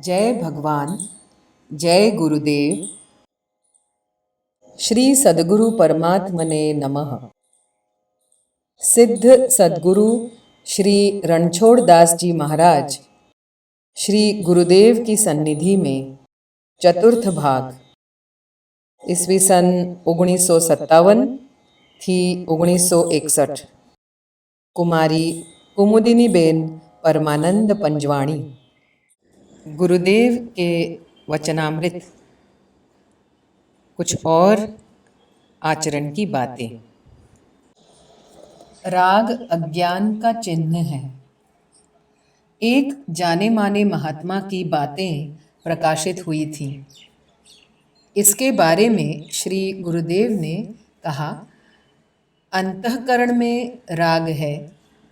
जय भगवान, जय गुरुदेव। श्री सद्गुरु परमात्मने नमः। सिद्ध सद्गुरु श्री रणछोड़ दास जी महाराज श्री गुरुदेव की सन्निधि में चतुर्थ भाग ईस्वी सन 1957 थी 1961 कुमारी कुमुदिनीबेन परमानंद पंजवाणी। गुरुदेव के वचनामृत, कुछ और आचरण की बातें। राग अज्ञान का चिन्ह है। एक जाने माने महात्मा की बातें प्रकाशित हुई थीं। इसके बारे में श्री गुरुदेव ने कहा, अंतःकरण में राग है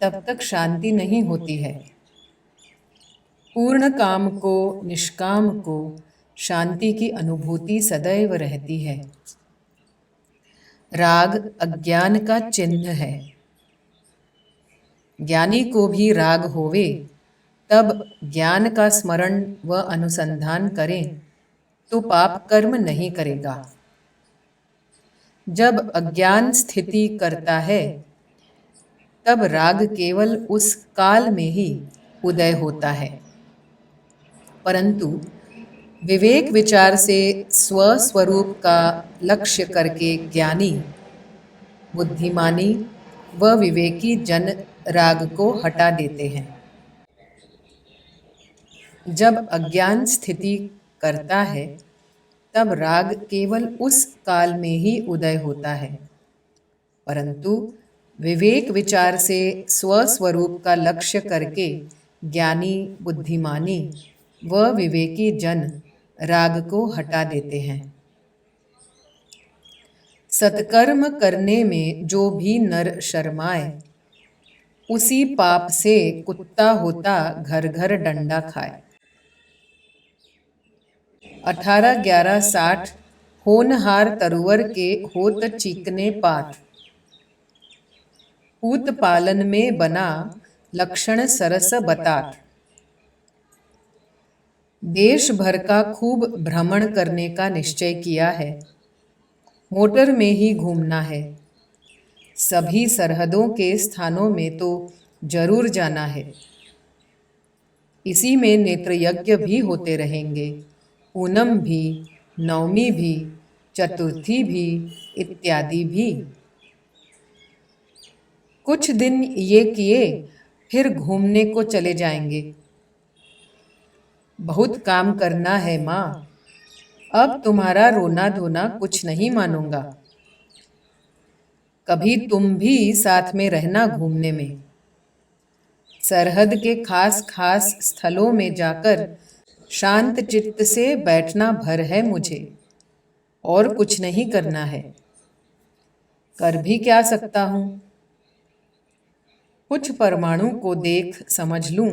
तब तक शांति नहीं होती है। पूर्ण काम को, निष्काम को शांति की अनुभूति सदैव रहती है। राग अज्ञान का चिन्ह है। ज्ञानी को भी राग होवे तब ज्ञान का स्मरण व अनुसंधान करें तो पाप कर्म नहीं करेगा। जब अज्ञान स्थिति करता है तब राग केवल उस काल में ही उदय होता है, परंतु विवेक विचार से स्वस्वरूप का लक्ष्य करके ज्ञानी, बुद्धिमानी व विवेकी जन राग को हटा देते हैं। जब अज्ञान स्थिति करता है तब राग केवल उस काल में ही उदय होता है, परंतु विवेक विचार से स्वस्वरूप का लक्ष्य करके ज्ञानी, बुद्धिमानी व विवेकी जन राग को हटा देते हैं। सत्कर्म करने में जो भी नर शर्माए, उसी पाप से कुत्ता होता घर घर डंडा खाए। 18/11/60 होनहार तरुवर के होत चीकने पात, पूत पालन में बना लक्षण सरस बतात। देश भर का खूब भ्रमण करने का निश्चय किया है। मोटर में ही घूमना है। सभी सरहदों के स्थानों में तो जरूर जाना है। इसी में नेत्र यज्ञ भी होते रहेंगे, पूनम भी, नवमी भी, चतुर्थी भी इत्यादि भी। कुछ दिन ये किए, फिर घूमने को चले जाएंगे। बहुत काम करना है माँ, अब तुम्हारा रोना धोना कुछ नहीं मानूंगा। कभी तुम भी साथ में रहना घूमने में। सरहद के खास खास स्थलों में जाकर शांत चित्त से बैठना भर है मुझे, और कुछ नहीं करना है। कर भी क्या सकता हूँ? कुछ परमाणु को देख समझ लूं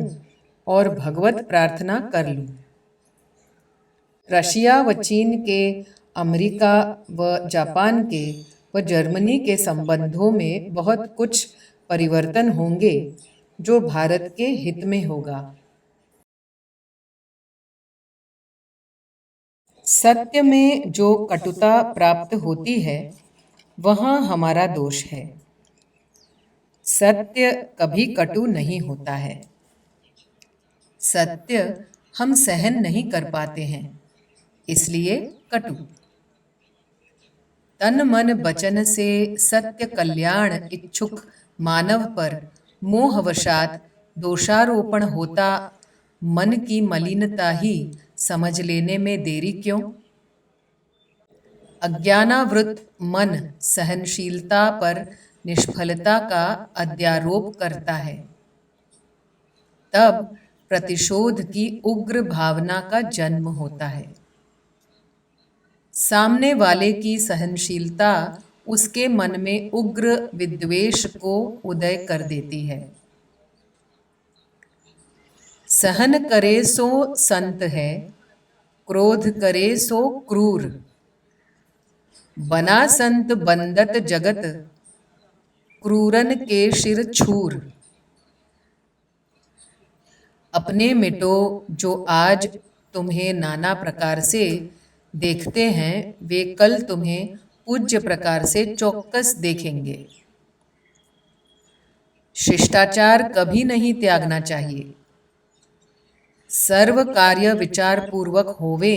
और भगवत प्रार्थना कर लूं। रशिया व चीन के, अमेरिका व जापान के व जर्मनी के संबंधों में बहुत कुछ परिवर्तन होंगे जो भारत के हित में होगा। सत्य में जो कटुता प्राप्त होती है वहाँ हमारा दोष है। सत्य कभी कटु नहीं होता है। सत्य हम सहन नहीं कर पाते हैं, इसलिए कटु। तन मन वचन से सत्य कल्याण इच्छुक मानव पर मोहवशात दोषारोपण होता मन की मलिनता ही समझ लेने में देरी क्यों? अज्ञानावृत मन सहनशीलता पर निष्फलता का अध्यारोप करता है। तब प्रतिशोध की उग्र भावना का जन्म होता है। सामने वाले की सहनशीलता उसके मन में उग्र विद्वेष को उदय कर देती है। सहन करे सो संत है, क्रोध करे सो क्रूर। बना संत बंदत जगत, क्रूरन के शिर छूर। अपने मिटो जो आज तुम्हें नाना प्रकार से देखते हैं वे कल तुम्हें पूज्य प्रकार से चौकस देखेंगे। शिष्टाचार कभी नहीं त्यागना चाहिए। सर्व कार्य विचार पूर्वक होवे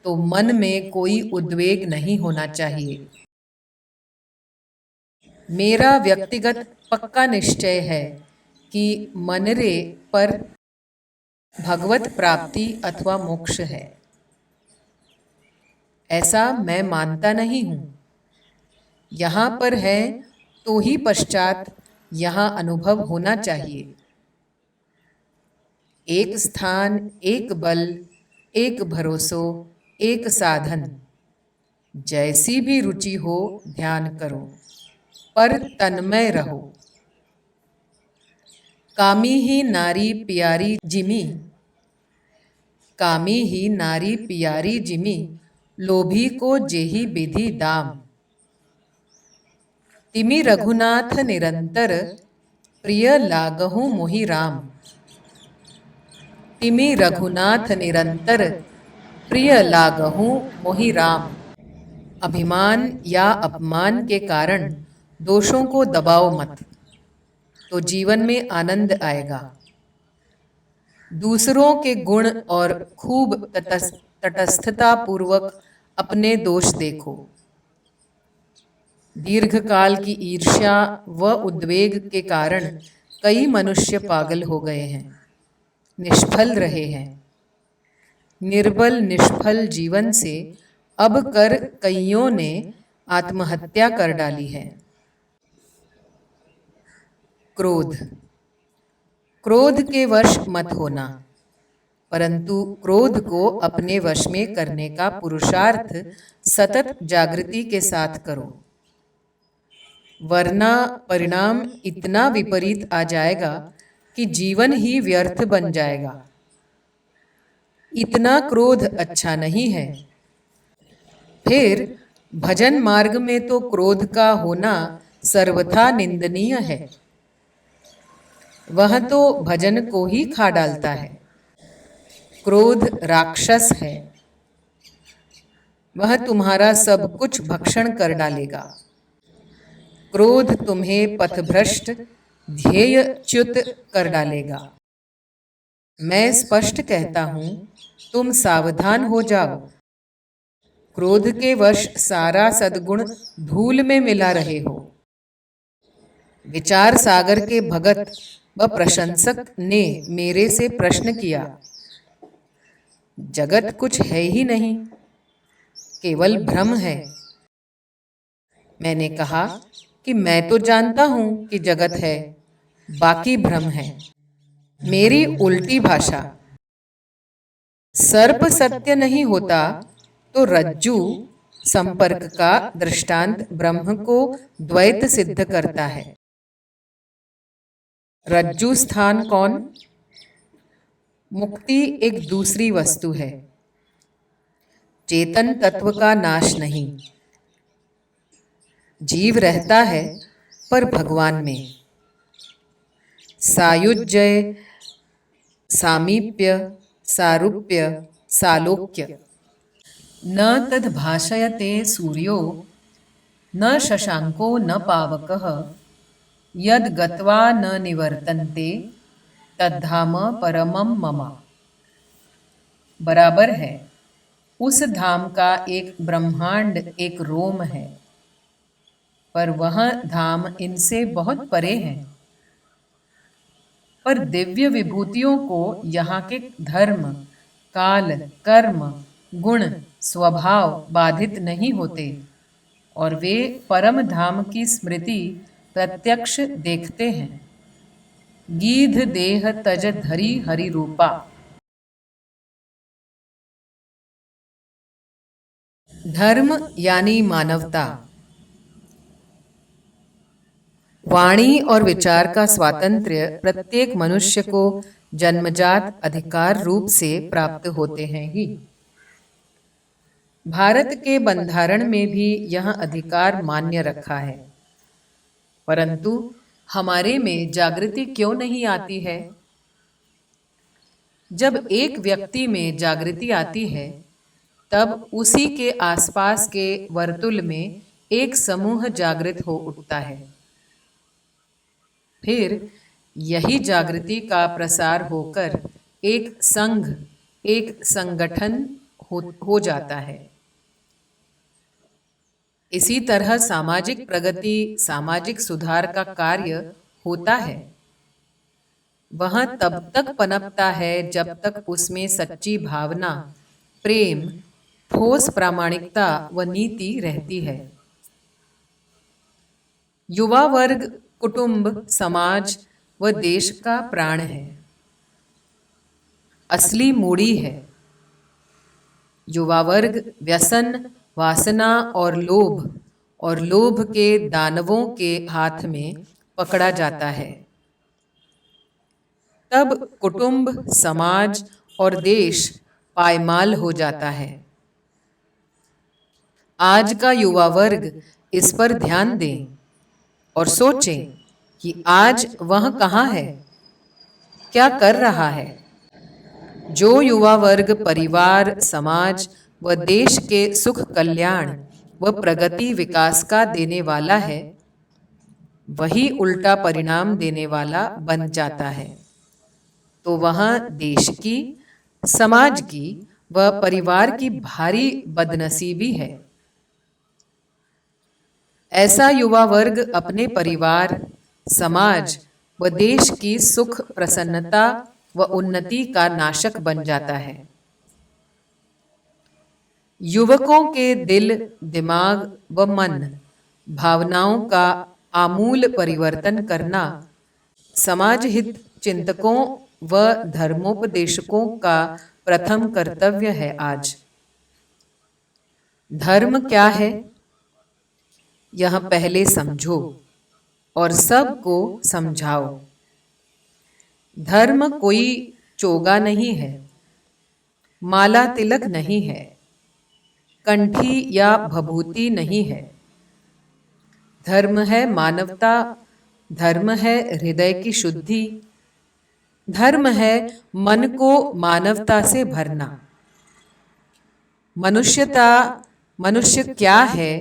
तो मन में कोई उद्वेग नहीं होना चाहिए। मेरा व्यक्तिगत पक्का निश्चय है कि मनरे पर भगवत प्राप्ति अथवा मोक्ष है। ऐसा मैं मानता नहीं हूँ। यहाँ पर है तो ही पश्चात यहाँ अनुभव होना चाहिए। एक स्थान, एक बल, एक भरोसो, एक साधन। जैसी भी रुचि हो ध्यान करो, पर तन्मय रहो। कामी ही नारी प्यारी जिमी, कामी ही नारी प्यारी जिमी, लोभी को जेहि विधि दाम। तिमि रघुनाथ निरंतर, प्रिय लागहु मोहि राम। तिमि रघुनाथ निरंतर, प्रिय लागहु मोहि राम। अभिमान या अपमान के कारण दोषों को दबाओ मत, तो जीवन में आनंद आएगा। दूसरों के गुण और खूब तटस्थता पूर्वक अपने दोष देखो। दीर्घकाल की ईर्ष्या व उद्वेग के कारण कई मनुष्य पागल हो गए हैं, निष्फल रहे हैं। निर्बल निष्फल जीवन से अब कर कईयों ने आत्महत्या कर डाली है। क्रोध, क्रोध के वश मत होना, परंतु क्रोध को अपने वश में करने का पुरुषार्थ सतत जागृति के साथ करो, वरना परिणाम इतना विपरीत आ जाएगा कि जीवन ही व्यर्थ बन जाएगा। इतना क्रोध अच्छा नहीं है। फिर भजन मार्ग में तो क्रोध का होना सर्वथा निंदनीय है। वह तो भजन को ही खा डालता है। क्रोध राक्षस है, वह तुम्हारा सब कुछ भक्षण कर डालेगा। क्रोध तुम्हें पथभ्रष्ट ध्येयच्युत कर डालेगा। मैं स्पष्ट कहता हूं, तुम सावधान हो जाओ। क्रोध के वश सारा सद्गुण धूल में मिला रहे हो। विचार सागर के भगत व प्रशंसक ने मेरे से प्रश्न किया, जगत कुछ है ही नहीं, केवल भ्रम है। मैंने कहा कि मैं तो जानता हूं कि जगत है, बाकी भ्रम है। मेरी उल्टी भाषा, सर्प सत्य नहीं होता तो रज्जू संपर्क का दृष्टांत ब्रह्म को द्वैत सिद्ध करता है। रज्जू स्थान कौन? मुक्ति एक दूसरी वस्तु है, चेतन तत्व का नाश नहीं। जीव रहता है पर भगवान में। सायुज्य, सामीप्य, सारूप्य, सालोक्य। न तद् भाषयते सूर्यो, न शशांको न पावकः, यद् गत्वा न निवर्तन्ते तद्धाम परमं मम। बराबर है, उस धाम का एक ब्रह्मांड एक रोम है, पर वह धाम इनसे बहुत परे है। पर दिव्य विभूतियों को यहाँ के धर्म, काल, कर्म, गुण, स्वभाव बाधित नहीं होते और वे परम धाम की स्मृति प्रत्यक्ष देखते हैं। गीध देह तज धरी हरि रूपा। धर्म यानी मानवता। वाणी और विचार का स्वातंत्र्य प्रत्येक मनुष्य को जन्मजात अधिकार रूप से प्राप्त होते हैं ही। भारत के बंधारण में भी यह अधिकार मान्य रखा है, परंतु हमारे में जागृति क्यों नहीं आती है? जब एक व्यक्ति में जागृति आती है, तब उसी के आसपास के वर्तुल में एक समूह जागृत हो उठता है। फिर यही जागृति का प्रसार होकर एक संघ, एक संगठन हो जाता है। इसी तरह सामाजिक प्रगति, सामाजिक सुधार का कार्य होता है। वह तब तक पनपता है जब तक उसमें सच्ची भावना, प्रेम, ठोस प्रामाणिकता व नीति रहती है। युवा वर्ग कुटुंब, समाज व देश का प्राण है, असली मूड़ी है। युवा वर्ग व्यसन, वासना और लोभ के दानवों के हाथ में पकड़ा जाता है। तब कुटुंब, समाज और देश पायमाल हो जाता है। आज का युवा वर्ग इस पर ध्यान दें और सोचें कि आज वह कहाँ है, क्या कर रहा है। जो युवा वर्ग परिवार, समाज व देश के सुख, कल्याण व प्रगति, विकास का देने वाला है, वही उल्टा परिणाम देने वाला बन जाता है। तो वह देश की, समाज की व परिवार की भारी बदनसीबी है। ऐसा युवा वर्ग अपने परिवार, समाज व देश की सुख, प्रसन्नता व उन्नति का नाशक बन जाता है। युवकों के दिल, दिमाग व मन, भावनाओं का आमूल परिवर्तन करना समाज हित चिंतकों व धर्मोपदेशकों का प्रथम कर्तव्य है। आज धर्म क्या है, यह पहले समझो और सबको समझाओ। धर्म कोई चोगा नहीं है, माला तिलक नहीं है, कंठी या भभूति नहीं है। धर्म है मानवता, धर्म है हृदय की शुद्धि, धर्म है मन को मानवता से भरना। मनुष्य क्या है,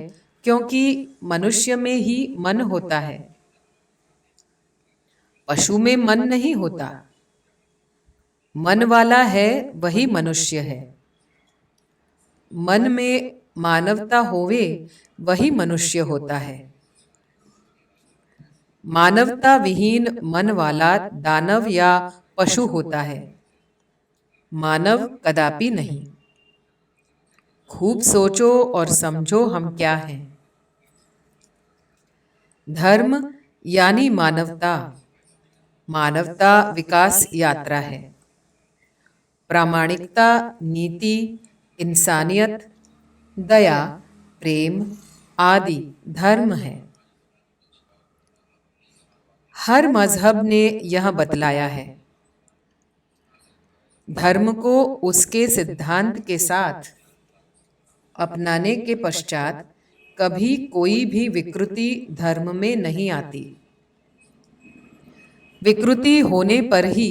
क्योंकि मनुष्य में ही मन होता है। पशु में मन नहीं होता। मन वाला है वही मनुष्य है। मन में मानवता होवे वही मनुष्य होता है। मानवता विहीन मन वाला दानव या पशु होता है, मानव कदापि नहीं। खूब सोचो और समझो हम क्या हैं। धर्म यानी मानवता। मानवता विकास यात्रा है। प्रामाणिकता, नीति, इंसानियत, दया, प्रेम आदि धर्म है। हर मजहब ने यह बतलाया है। धर्म को उसके सिद्धांत के साथ अपनाने के पश्चात कभी कोई भी विकृति धर्म में नहीं आती। विकृति होने पर ही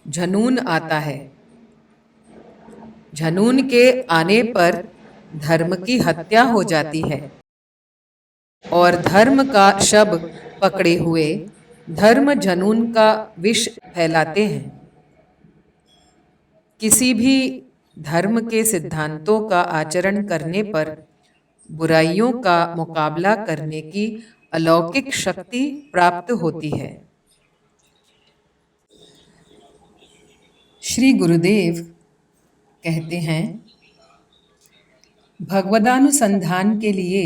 झनून आता है। झनून के आने पर धर्म की हत्या हो जाती है और धर्म का शब पकड़े हुए धर्म झनून का विष फैलाते हैं। किसी भी धर्म के सिद्धांतों का आचरण करने पर बुराइयों का मुकाबला करने की अलौकिक शक्ति प्राप्त होती है। श्री गुरुदेव कहते हैं, भगवदानुसंधान के लिए,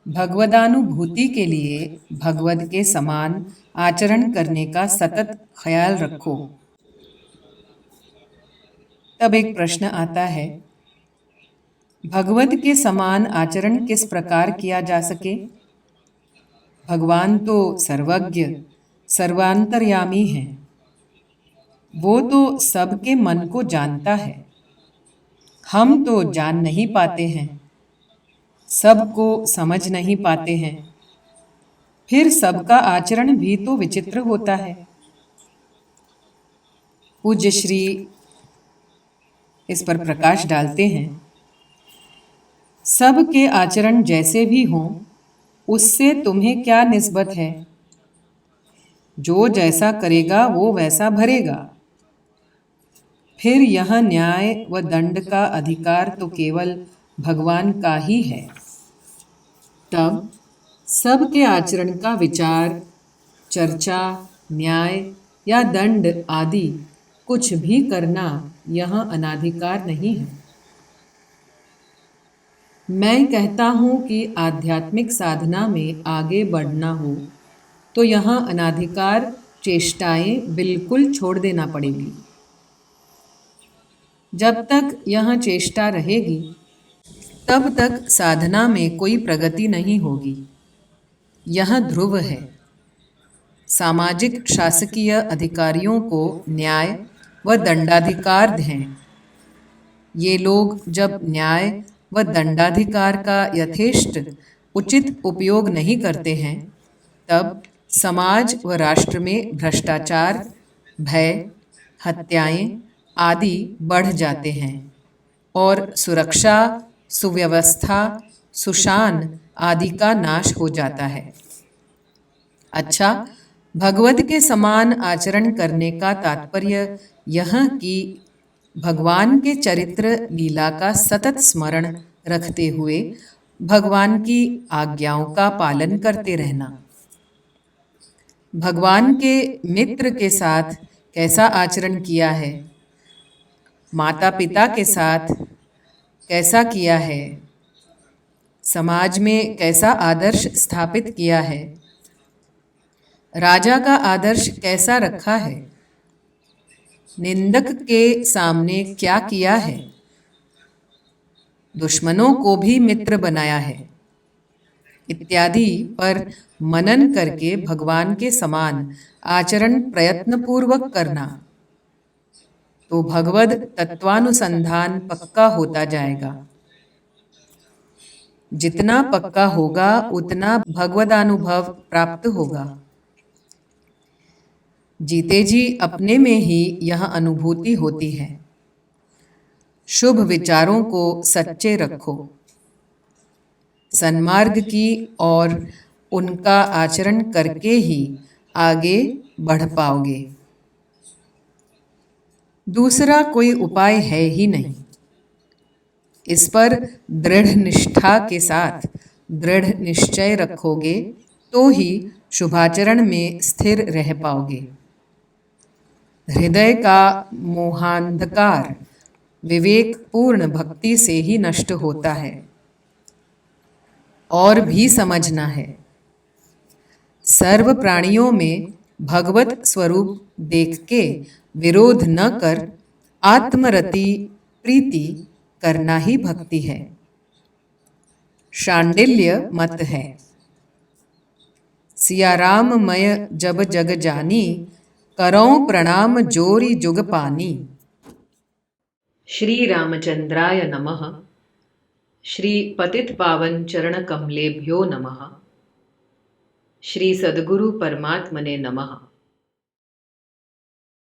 भगवदानुभूति के लिए भगवद के समान आचरण करने का सतत ख्याल रखो। तब एक प्रश्न आता है, भगवद के समान आचरण किस प्रकार किया जा सके? भगवान तो सर्वज्ञ, सर्वांतर्यामी हैं। वो तो सबके मन को जानता है। हम तो जान नहीं पाते हैं, सबको समझ नहीं पाते हैं। फिर सबका आचरण भी तो विचित्र होता है। पूज्य श्री इस पर प्रकाश डालते हैं। सबके आचरण जैसे भी हों, उससे तुम्हें क्या निस्बत है? जो जैसा करेगा वो वैसा भरेगा। फिर यह न्याय व दंड का अधिकार तो केवल भगवान का ही है। तब सबके आचरण का विचार, चर्चा, न्याय या दंड आदि कुछ भी करना यह अनाधिकार नहीं है। मैं कहता हूँ कि आध्यात्मिक साधना में आगे बढ़ना हो तो यहाँ अनाधिकार चेष्टाएं बिल्कुल छोड़ देना पड़ेगी। जब तक यह चेष्टा रहेगी तब तक साधना में कोई प्रगति नहीं होगी। यह ध्रुव है। सामाजिक शासकीय अधिकारियों को न्याय व दंडाधिकार हैं। ये लोग जब न्याय व दंडाधिकार का यथेष्ट उचित उपयोग नहीं करते हैं, तब समाज व राष्ट्र में भ्रष्टाचार, भय, हत्याएं आदि बढ़ जाते हैं और सुरक्षा, सुव्यवस्था, सुशान आदि का नाश हो जाता है। अच्छा, भगवत के समान आचरण करने का तात्पर्य यह कि भगवान के चरित्र लीला का सतत स्मरण रखते हुए भगवान की आज्ञाओं का पालन करते रहना। भगवान के मित्र के साथ कैसा आचरण किया है, माता पिता के साथ कैसा किया है, समाज में कैसा आदर्श स्थापित किया है, राजा का आदर्श कैसा रखा है, निंदक के सामने क्या किया है, दुश्मनों को भी मित्र बनाया है, इत्यादि पर मनन करके भगवान के समान आचरण प्रयत्नपूर्वक करना, तो भगवद तत्वानुसंधान पक्का होता जाएगा। जितना पक्का होगा उतना भगवदानुभव प्राप्त होगा। जीते जी अपने में ही यह अनुभूति होती है। शुभ विचारों को सच्चे रखो। सन्मार्ग की और उनका आचरण करके ही आगे बढ़ पाओगे। दूसरा कोई उपाय है ही नहीं। इस पर दृढ़ निष्ठा के साथ दृढ़ निश्चय रखोगे तो ही शुभाचरण में स्थिर रह पाओगे। हृदय का मोहांधकार विवेक पूर्ण भक्ति से ही नष्ट होता है। और भी समझना है, सर्व प्राणियों में भगवत स्वरूप देख के विरोध न कर आत्मरति प्रीति करना ही भक्ति है। शांडिल्य मत है। सियाराम मय जब जग जानी, करौं प्रणाम जोरी जुग पानी। श्री रामचंद्राय नमः। श्री पतित पावन चरण कमलेभ्यो नमः। श्री सद्गुरु परमात्मने नमः।